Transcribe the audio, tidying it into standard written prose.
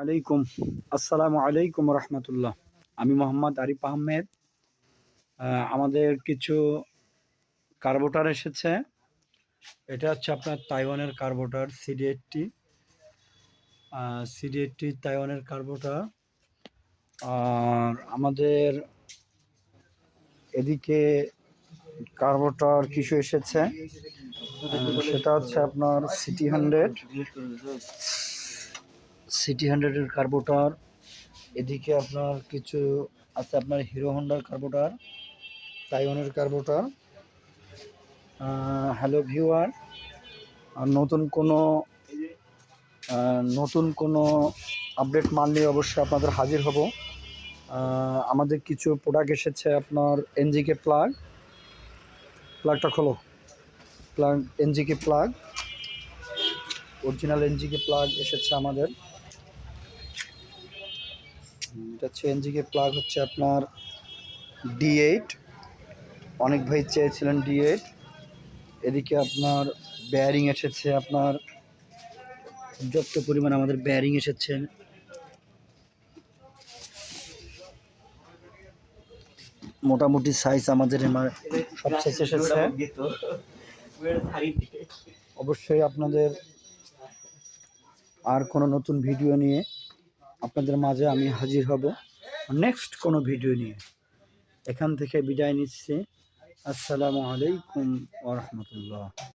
আলাইকুম আসসালামু আলাইকুম রহমতুল্লাহ। আমি মোহাম্মদ আরিফ আহমেদ। আমাদের কিছু কার্বোটার এসেছে। এটা হচ্ছে আপনার তাইওয়ানের কার্বোটার সিডি80 তাইওয়ানের কার্বোটার। আর আমাদের এদিকে কার্বোটার কিছু এসেছে, সেটা হচ্ছে আপনার সিটি 100 এর কার্বোটার। এদিকে আপনার কিছু আছে আপনার হিরো হন্ডার কার্বোটার, তাইওয়ানের কার্বোটার। হ্যালো ভিউয়ার, আর নতুন কোনো আপডেট মানলে অবশ্যই আপনাদের হাজির হব। আমাদের কিছু প্রোডাক্ট এসেছে আপনার এনজিকে প্লাগটা খোলো। এনজিকে প্লাগ, অরিজিনাল এনজিকে প্লাগ এসেছে আমাদের। এটা হচ্ছে এনজিকে প্লাগ, হচ্ছে আপনার D8। অনেক ভাই চেয়েছিলেন D8। এদিকে আপনার বেয়ারিং এসেছে, আপনার যত পরিমাণ আমাদের বেয়ারিং এসেছে। মোটামুটি সাইজ আমাদের সব সাইজ এসেছে। অবশ্যই আপনাদের আর কোনো নতুন ভিডিও নিয়ে আপনাদের মাঝে আমি হাজির হব, নেক্সট কোনো ভিডিও নিয়ে। এখান থেকে বিদায় নিচ্ছি। আসসালামু আলাইকুম ওয়া রাহমাতুল্লাহ।